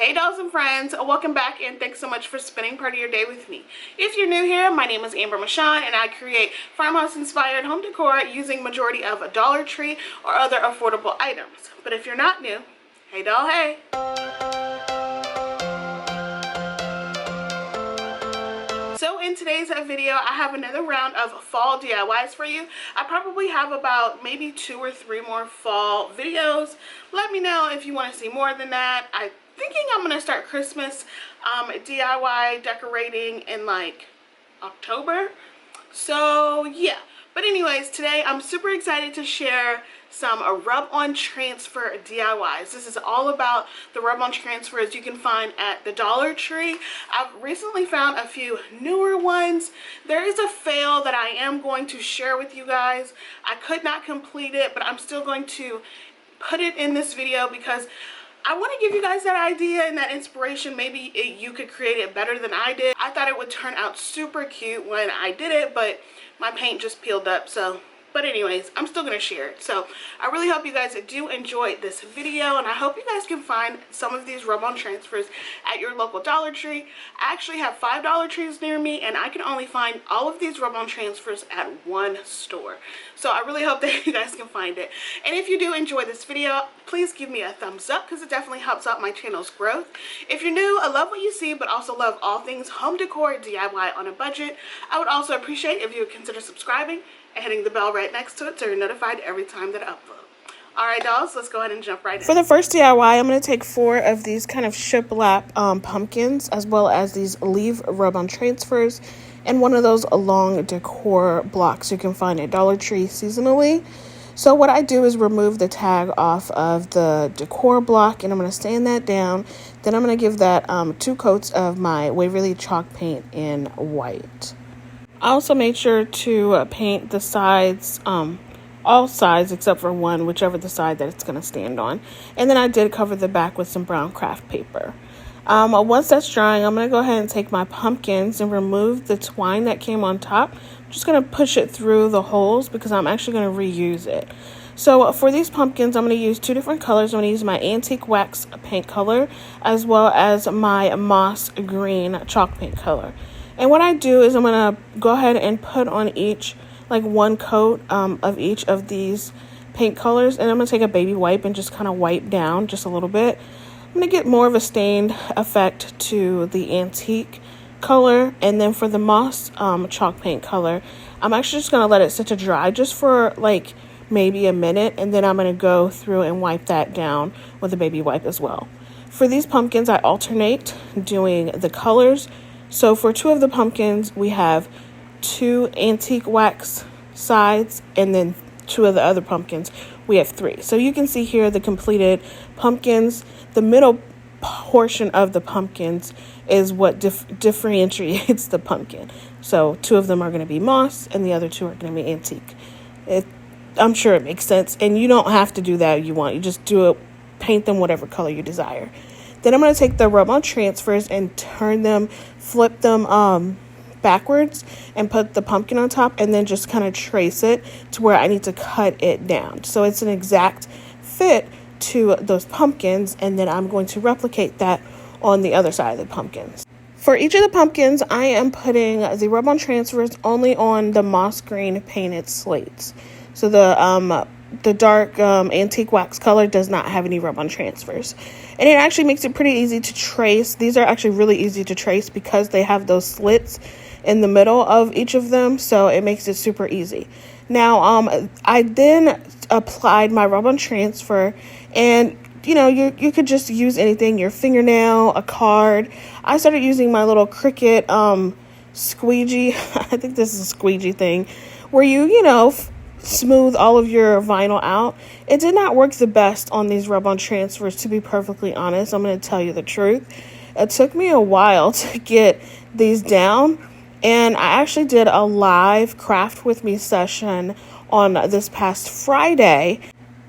Hey dolls and friends, welcome back and thanks so much for spending part of your day with me. If you're new here, my name is Amber and I create farmhouse inspired home decor using majority of Dollar Tree or other affordable items. But if you're not new, hey doll, hey. So in today's video, I have another round of fall DIYs for you. I probably have about maybe 2 or 3 more fall videos. Let me know if you want to see more than that. I'm thinking I'm going to start Christmas DIY decorating in like October. So yeah. But anyways, today I'm super excited to share some rub-on transfer DIYs. This is all about the rub-on transfers you can find at the Dollar Tree. I've recently found a few newer ones. There is a fail that I am going to share with you guys. I could not complete it, but I'm still going to put it in this video because I want to give you guys that idea and that inspiration. Maybe you could create it better than I did. I thought it would turn out super cute when I did it, but my paint just peeled up. But anyways, I'm still going to share it. So I really hope you guys do enjoy this video, and I hope you guys can find some of these rub-on transfers at your local Dollar Tree. I actually have 5 Dollar Trees near me, and I can only find all of these rub-on transfers at one store. So I really hope that you guys can find it. And if you do enjoy this video, please give me a thumbs up because it definitely helps out my channel's growth. If you're new, I love what you see, but also love all things home decor DIY on a budget. I would also appreciate if you would consider subscribing and hitting the bell right next to it so you're notified every time that I upload. Alright dolls, let's go ahead and jump right in. For the first DIY, I'm going to take 4 of these kind of shiplap pumpkins, as well as these leaf rub-on transfers, and one of those long decor blocks you can find at Dollar Tree seasonally. So what I do is remove the tag off of the decor block, and I'm going to sand that down. Then I'm going to give that 2 coats of my Waverly chalk paint in white. I also made sure to paint the sides, all sides except for one, whichever the side that it's going to stand on. And then I did cover the back with some brown craft paper. Once that's drying, I'm going to go ahead and take my pumpkins and remove the twine that came on top. I'm just going to push it through the holes because I'm actually going to reuse it. So for these pumpkins, I'm going to use 2 different colors. I'm going to use my antique wax paint color as well as my moss green chalk paint color. And what I do is I'm going to go ahead and put on each, like 1 coat of each of these paint colors. And I'm going to take a baby wipe and just kind of wipe down just a little bit. I'm going to get more of a stained effect to the antique color. And then for the moss chalk paint color, I'm actually just going to let it sit to dry just for like maybe a minute. And then I'm going to go through and wipe that down with a baby wipe as well. For these pumpkins, I alternate doing the colors. So for 2 of the pumpkins, we have 2 antique wax sides, and then 2 of the other pumpkins, we have 3. So you can see here the completed pumpkins. The middle portion of the pumpkins is what differentiates the pumpkin. So 2 of them are going to be moss, and the other 2 are going to be antique. I'm sure it makes sense, and you don't have to do that if you want. You just do it, paint them whatever color you desire. Then I'm going to take the rub-on transfers and turn them, flip them backwards and put the pumpkin on top, and then just kind of trace it to where I need to cut it down. So it's an exact fit to those pumpkins, and then I'm going to replicate that on the other side of the pumpkins. For each of the pumpkins, I am putting the rub-on transfers only on the moss green painted slates. So the dark antique wax color does not have any rub-on transfers. And it actually makes it pretty easy to trace. These are actually really easy to trace because they have those slits in the middle of each of them. So it makes it super easy. Now, I then applied my rub-on transfer, and you know, you could just use anything, your fingernail, a card. I started using my little Cricut squeegee. I think this is a squeegee thing where you know, smooth all of your vinyl out. It did not work the best on these rub-on transfers, to be perfectly honest. I'm going to tell you the truth. It took me a while to get these down, and I actually did a live craft with me session on this past Friday,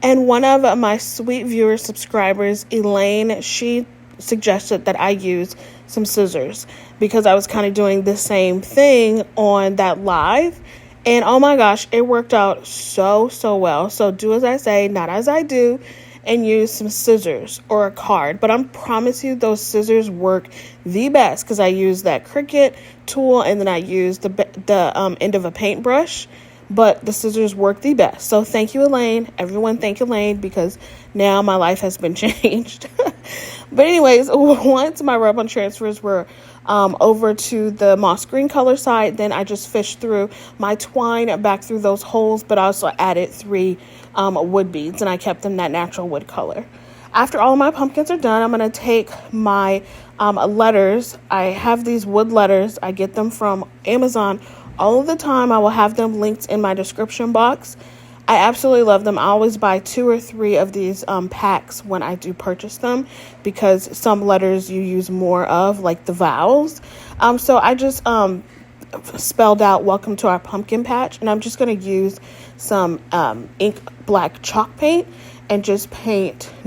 and one of my sweet viewer subscribers, Elaine, she suggested that I use some scissors because I was kind of doing the same thing on that live. And oh my gosh, it worked out so well. So do as I say, not as I do. and use some scissors or a card. But I promise you those scissors work the best because I use that Cricut tool and then I use the end of a paintbrush. But the scissors work the best. So thank you, Elaine. Everyone thank Elaine because now my life has been changed. But anyways, once my rub-on transfers were over to the moss green color side, then I just fished through my twine back through those holes, but also added 3 wood beads, and I kept them that natural wood color. After all my pumpkins are done, I'm going to take my letters. I have these wood letters. I get them from Amazon all of the time. I will have them linked in my description box. I absolutely love them. I always buy 2 or 3 of these packs when I do purchase them because some letters you use more of, like the vowels. So I just spelled out welcome to our pumpkin patch, and I'm just going to use some ink black chalk paint and just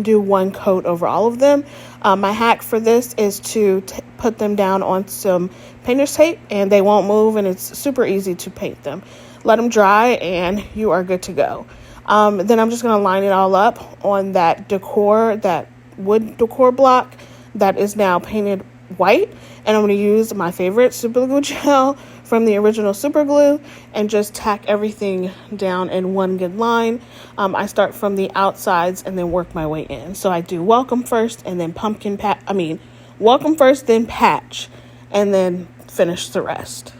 do 1 coat over all of them. My hack for this is to put them down on some painter's tape and they won't move, and it's super easy to paint them. Let them dry and you are good to go. Then I'm just going to line it all up on that Decor, that wood Decor block that is now painted white. And I'm going to use my favorite super glue gel from the original super glue and just tack everything down in one good line. I start from the outsides and then work my way in. So I do welcome first and then welcome first, then patch, and then finish the rest.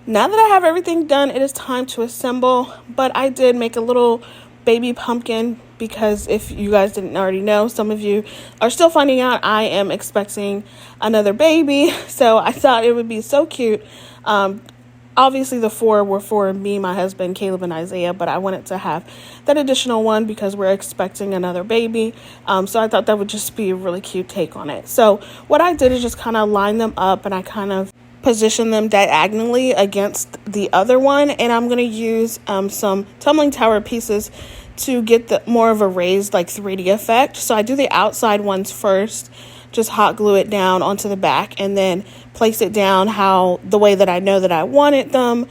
Now that I have everything done, it is time to assemble, but I did make a little baby pumpkin because if you guys didn't already know, some of you are still finding out I am expecting another baby, so I thought it would be so cute. Obviously the 4 were for me, my husband, Caleb, and Isaiah, but I wanted to have that additional one because we're expecting another baby. So I thought that would just be a really cute take on it. So what I did is just kind of line them up and I kind of position them diagonally against the other one, and I'm going to use some tumbling tower pieces to get the more of a raised like 3D effect. So I do the outside ones first, just hot glue it down onto the back and then place it down the way that I know that I wanted them,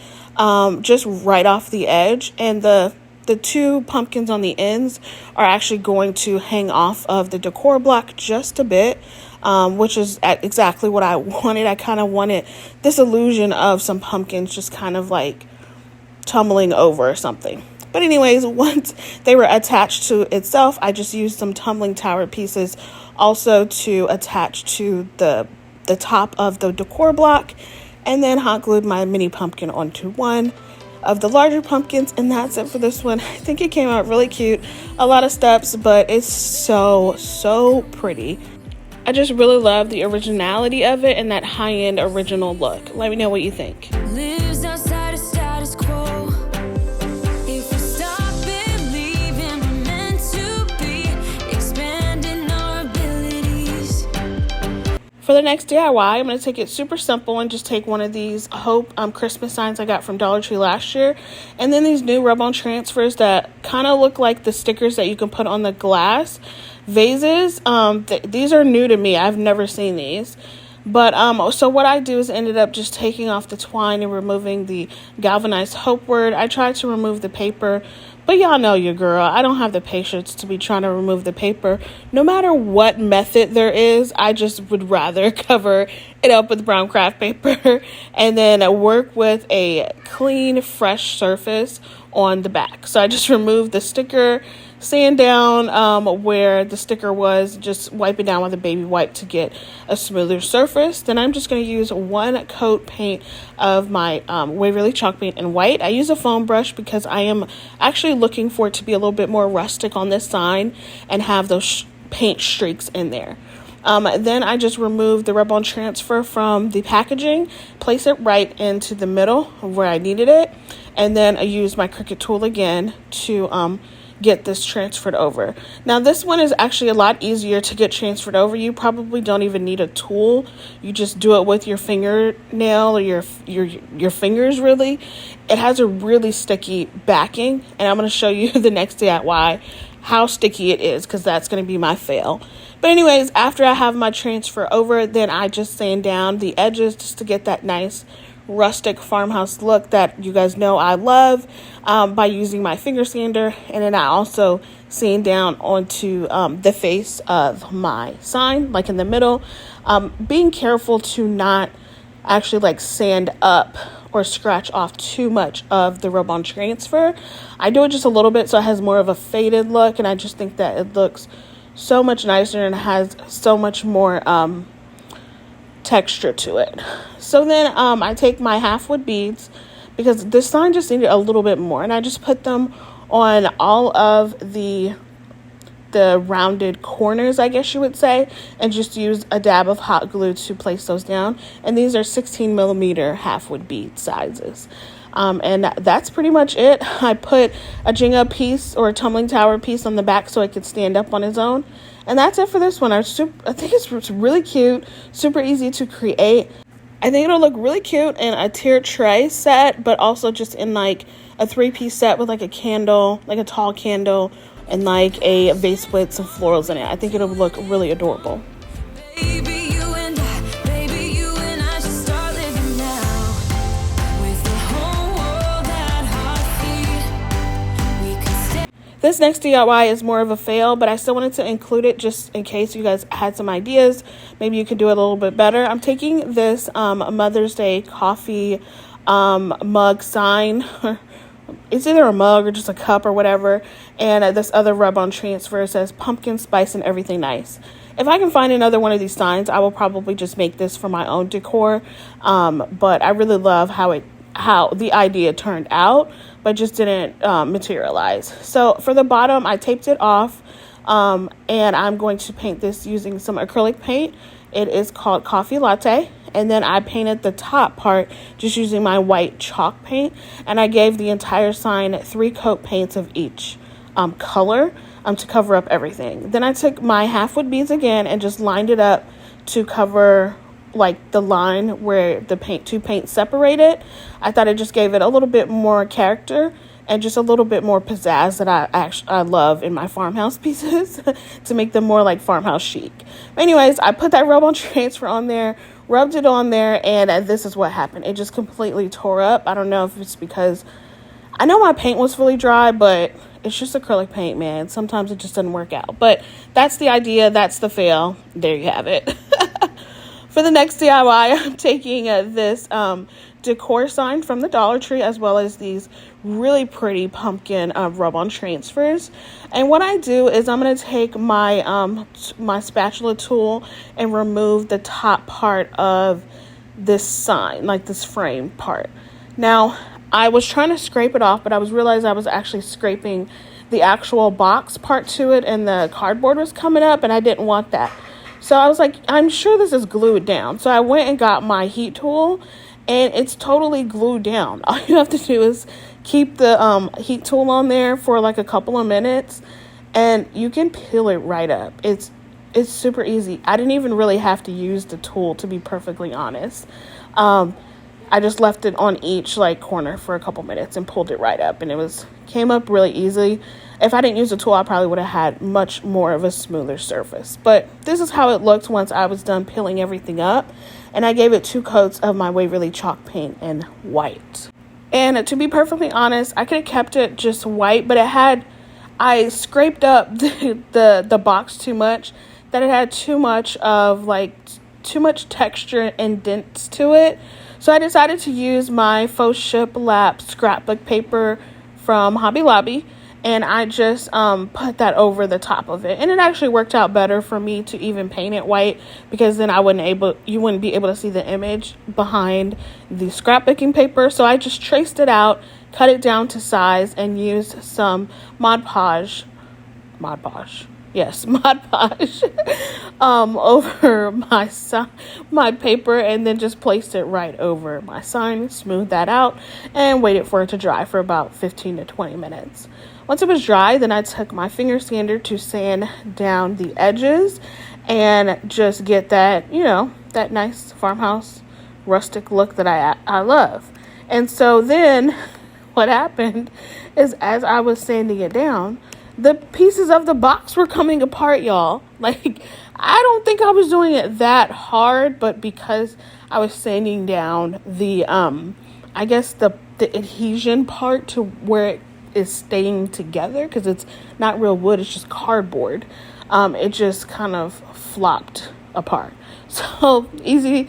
just right off the edge. And the 2 pumpkins on the ends are actually going to hang off of the Decor block just a bit, which is exactly what I wanted. I kind of wanted this illusion of some pumpkins just kind of like tumbling over or something. But anyways, once they were attached to itself, I just used some tumbling tower pieces also to attach to the top of the Decor block, and then hot glued my mini pumpkin onto one of the larger pumpkins, and that's it for this one. I think it came out really cute. A lot of steps, but it's so pretty. I just really love the originality of it and that high-end original look. Let me know what you think. Lives outside of status quo. If we stop believing we're meant to be, expanding our abilities. For the next DIY, I'm going to take it super simple and just take one of these Hope Christmas signs I got from Dollar Tree last year. And then these new rub-on transfers that kind of look like the stickers that you can put on the glass vases. These are new to me. I've never seen these. But so what I do is ended up just taking off the twine and removing the galvanized hope word. I tried to remove the paper, but y'all know your girl. I don't have the patience to be trying to remove the paper. No matter what method there is, I just would rather cover it up with brown craft paper and then work with a clean, fresh surface on the back. So I just removed the sticker, sand down where the sticker was, just wipe it down with a baby wipe to get a smoother surface. Then I'm just going to use 1 coat paint of my Waverly chalk paint in white. I use a foam brush because I am actually looking for it to be a little bit more rustic on this sign and have those paint streaks in there. Then I just remove the rub-on transfer from the packaging, place it right into the middle of where I needed it, and then I use my Cricut tool again to get this transferred over. Now this one is actually a lot easier to get transferred over. You probably don't even need a tool. You just do it with your fingernail or your fingers really. It has a really sticky backing, and I'm going to show you the next DIY how sticky it is because that's going to be my fail. But anyways, after I have my transfer over, then I just sand down the edges just to get that nice rustic farmhouse look that you guys know I love by using my finger sander. And then I also sand down onto the face of my sign, like in the middle. Being careful to not actually like sand up or scratch off too much of the rub-on transfer. I do it just a little bit so it has more of a faded look, and I just think that it looks so much nicer and has so much more texture to it. So then I take my half-wood beads, because this sign just needed a little bit more, and I just put them on all of the rounded corners, I guess you would say, and just use a dab of hot glue to place those down. And these are 16 millimeter half-wood bead sizes. And that's pretty much it. I put a Jenga piece or a tumbling tower piece on the back so it could stand up on its own. And that's it for this one. I think it's really cute, super easy to create. I think it'll look really cute in a tiered tray set, but also just in like a 3-piece set with like a candle, like a tall candle, and like a vase with some florals in it. I think it'll look really adorable. Baby, you and I should start living now. With the whole world at our feet, we can stay. This next DIY is more of a fail, but I still wanted to include it just in case you guys had some ideas. Maybe you could do it a little bit better. I'm taking this Mother's Day coffee mug sign. It's either a mug or just a cup or whatever. And this other rub-on transfer says pumpkin spice and everything nice. If I can find another one of these signs, I will probably just make this for my own decor. But I really love how the idea turned out, but just didn't materialize. So for the bottom, I taped it off, and I'm going to paint this using some acrylic paint. It is called Coffee Latte. And then I painted the top part just using my white chalk paint. And I gave the entire sign 3 coat paints of each color to cover up everything. Then I took my half-wood beads again and just lined it up to cover like the line where the two paints separated. I thought it just gave it a little bit more character and just a little bit more pizzazz that I love in my farmhouse pieces to make them more like farmhouse chic. Anyways, I put that rub-on transfer on there, rubbed it on there, and this is what happened. It just completely tore up. I don't know if it's because I know my paint was fully dry, but it's just acrylic paint, man. Sometimes it just doesn't work out. But that's the idea. That's the fail. There you have it. For the next DIY, I'm taking this Decor sign from the Dollar Tree, as well as these really pretty pumpkin rub-on transfers. And what I do is I'm going to take my my spatula tool and remove the top part of this sign, like this frame part. Now, I was trying to scrape it off, but I realized I was actually scraping the actual box part to it, and the cardboard was coming up, and I didn't want that. So I was like, I'm sure this is glued down. So I went and got my heat tool, and it's totally glued down. All you have to do is keep the heat tool on there for like a couple of minutes, and you can peel it right up. It's super easy. I didn't even really have to use the tool, to be perfectly honest. I just left it on each like corner for a couple minutes and pulled it right up, and it came up really easily. If I didn't use the tool, I probably would have had much more of a smoother surface. But this is how it looked once I was done peeling everything up. And I gave it 2 coats of my Waverly chalk paint in white. And to be perfectly honest, I could have kept it just white, but I scraped up the box too much, that it had too much texture and dents to it. So I decided to use my faux shiplap scrapbook paper from Hobby Lobby, and I just put that over the top of it. And it actually worked out better for me to even paint it white, because then you wouldn't be able to see the image behind the scrapbooking paper. So I just traced it out, cut it down to size, and used some Mod Podge over my paper, and then just placed it right over my sign, smoothed that out, and waited for it to dry for about 15 to 20 minutes. Once it was dry, then I took my finger sander to sand down the edges and just get that, that nice farmhouse rustic look that I love. And so then what happened is, as I was sanding it down, the pieces of the box were coming apart, y'all. Like, I don't think I was doing it that hard, but because I was sanding down the, I guess the adhesion part to where it is staying together, because it's not real wood, it's just cardboard. It just kind of flopped apart. So easy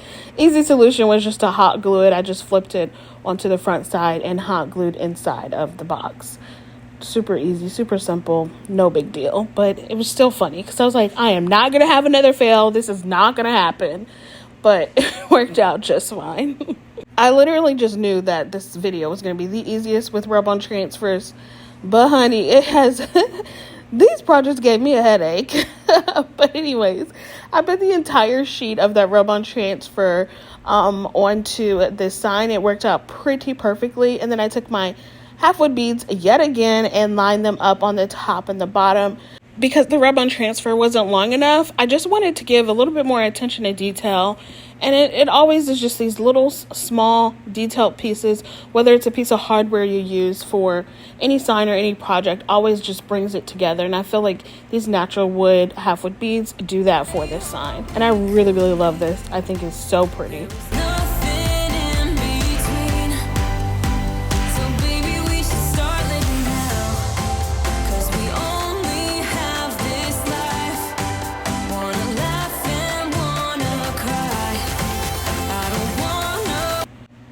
solution was just to hot glue it. I just flipped it onto the front side and hot glued inside of the box. Super easy, super simple, no big deal. But it was still funny because I was like, I am not going to have another fail. This is not going to happen. But it worked out just fine. I literally just knew that this video was going to be the easiest with rub-on transfers. But honey, it has... These projects gave me a headache. But anyways, I put the entire sheet of that rub-on transfer onto this sign. It worked out pretty perfectly. And then I took my half-wood beads yet again and lined them up on the top and the bottom. Because the rub-on transfer wasn't long enough, I just wanted to give a little bit more attention to detail. And it always is just these little small detailed pieces, whether it's a piece of hardware you use for any sign or any project, always just brings it together. And I feel like these natural wood half-wood beads do that for this sign. And I really, really love this. I think it's so pretty.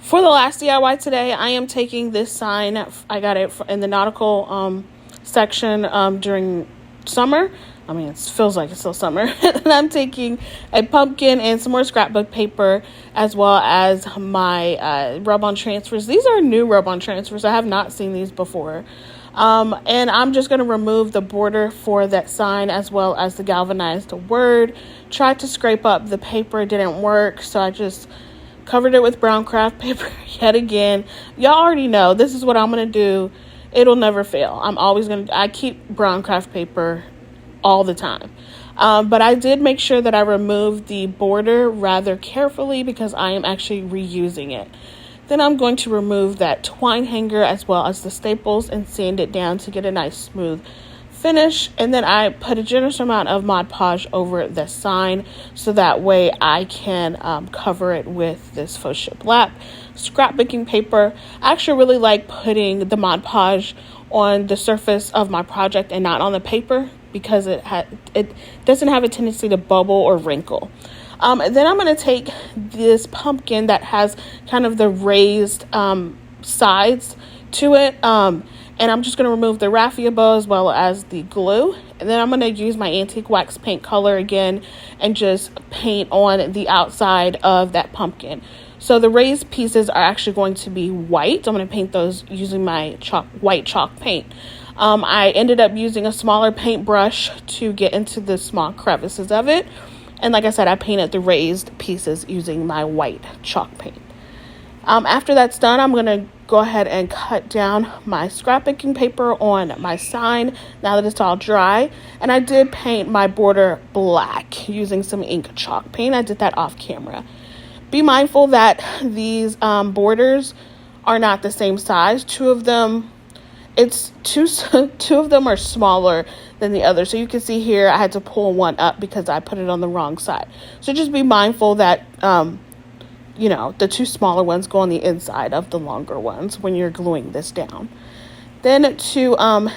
For the last DIY today, I am taking this sign. I got it in the nautical section during summer. I mean, it feels like it's still summer. And I'm taking a pumpkin and some more scrapbook paper, as well as my rub-on transfers. These are new rub-on transfers. I have not seen these before. And I'm just going to remove the border for that sign, as well as the galvanized word. Tried to scrape up the paper, didn't work, so I just covered it with brown craft paper yet again. Y'all already know this is what I'm going to do. It'll never fail. I keep brown craft paper all the time. But I did make sure that I removed the border rather carefully because I am actually reusing it. Then I'm going to remove that twine hanger as well as the staples and sand it down to get a nice smooth finish. And then I put a generous amount of Mod Podge over the sign so that way I can cover it with this faux shiplap scrapbooking paper. I actually really like putting the Mod Podge on the surface of my project and not on the paper because it doesn't have a tendency to bubble or wrinkle. And then I'm going to take this pumpkin that has kind of the raised sides to it, and I'm just going to remove the raffia bow as well as the glue. And then I'm going to use my antique wax paint color again and just paint on the outside of that pumpkin. So the raised pieces are actually going to be white. I'm going to paint those using my white chalk paint. I ended up using a smaller paintbrush to get into the small crevices of it. And like I said, I painted the raised pieces using my white chalk paint. After that's done, I'm going to go ahead and cut down my scrapbooking paper on my sign now that it's all dry. And I did paint my border black using some ink chalk paint. I did that off camera. Be mindful that these borders are not the same size. Two of them are smaller than the other. So you can see here I had to pull one up because I put it on the wrong side. So just be mindful that the two smaller ones go on the inside of the longer ones when you're gluing this down. Then to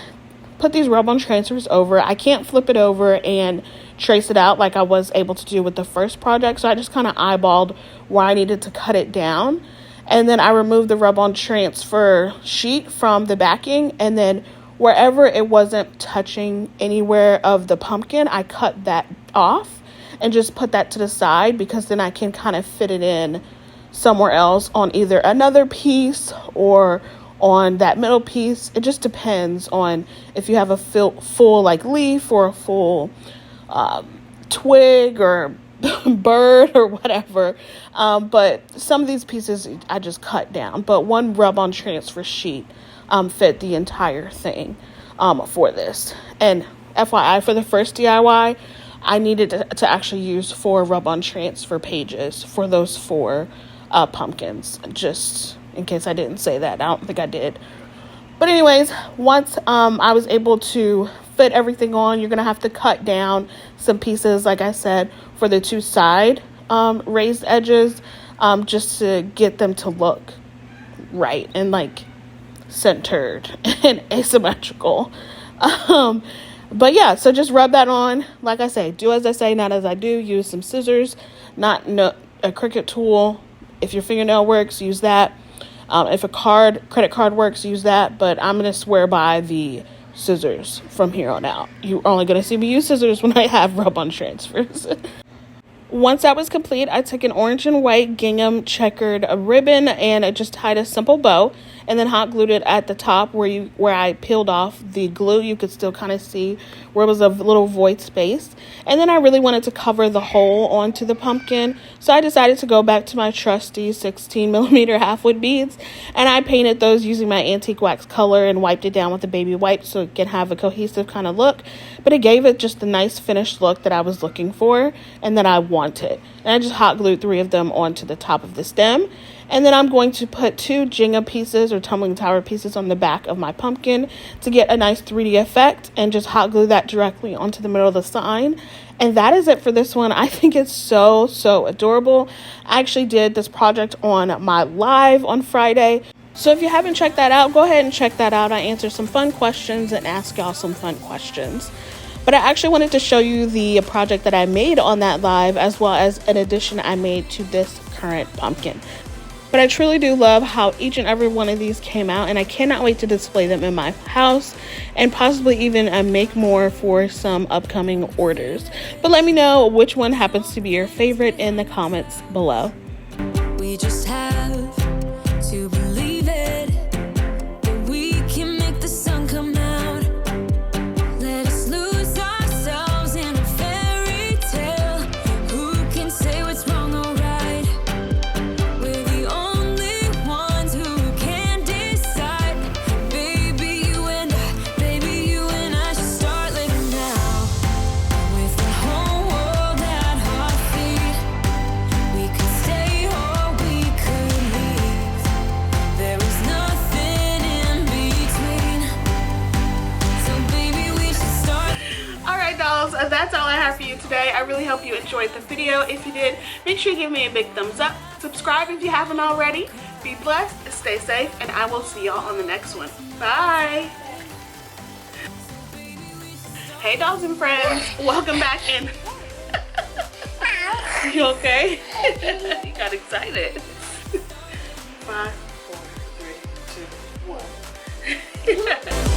put these rub-on transfers over, I can't flip it over and trace it out like I was able to do with the first project. So I just kind of eyeballed where I needed to cut it down. And then I removed the rub-on transfer sheet from the backing. And then wherever it wasn't touching anywhere of the pumpkin, I cut that off and just put that to the side because then I can kind of fit it in somewhere else on either another piece or on that middle piece. It just depends on if you have a full like leaf or a full twig or bird or whatever. But some of these pieces I just cut down. But one rub-on transfer sheet fit the entire thing for this. And FYI, for the first DIY, I needed to actually use 4 rub-on transfer pages for those 4 pumpkins, just in case I didn't say that. I don't think I did. But anyways, once I was able to fit everything on, you're going to have to cut down some pieces, like I said, for the 2 side raised edges, just to get them to look right and like centered and asymmetrical. But yeah, so just rub that on. Like I say, do as I say, not as I do. Use some scissors, not a Cricut tool. If your fingernail works, use that. If a credit card works, use that. But I'm going to swear by the scissors from here on out. You're only going to see me use scissors when I have rub-on transfers. Once that was complete, I took an orange and white gingham checkered ribbon and I just tied a simple bow and then hot glued it at the top where I peeled off the glue. You could still kind of see where it was a little void space. And then I really wanted to cover the hole onto the pumpkin, so I decided to go back to my trusty 16mm half-wood beads, and I painted those using my antique wax color and wiped it down with a baby wipe so it can have a cohesive kind of look. But it gave it just the nice finished look that I was looking for and that I wanted. And I just hot glued 3 of them onto the top of the stem. And then I'm going to put 2 Jenga pieces or tumbling tower pieces on the back of my pumpkin to get a nice 3D effect, and just hot glue that directly onto the middle of the sign. And that is it for this one. I think it's so adorable. I actually did this project on my live on Friday. So if you haven't checked that out, go ahead and check that out. I answer some fun questions and ask y'all some fun questions. But I actually wanted to show you the project that I made on that live, as well as an addition I made to this current pumpkin. But I truly do love how each and every one of these came out, and I cannot wait to display them in my house and possibly even make more for some upcoming orders. But let me know which one happens to be your favorite in the comments below. We just have to believe it, that we can make the sun come out. Let us lose ourselves in a fairy tale. Who can say what's wrong or right? We're the only ones who can decide. Baby, you and I should start living now. With the whole world at our feet, we could stay or we could leave. There is nothing in between. So baby, we should start. Alright dolls, that's all I have for you today. I really hope you enjoyed the video. If you did, make sure you give me a big thumbs up. Subscribe if you haven't already. Be blessed, stay safe, and I will see y'all on the next one. Bye! Hey dolls and friends, welcome back in. You okay? You got excited. 5, 4, 3, 2, 1.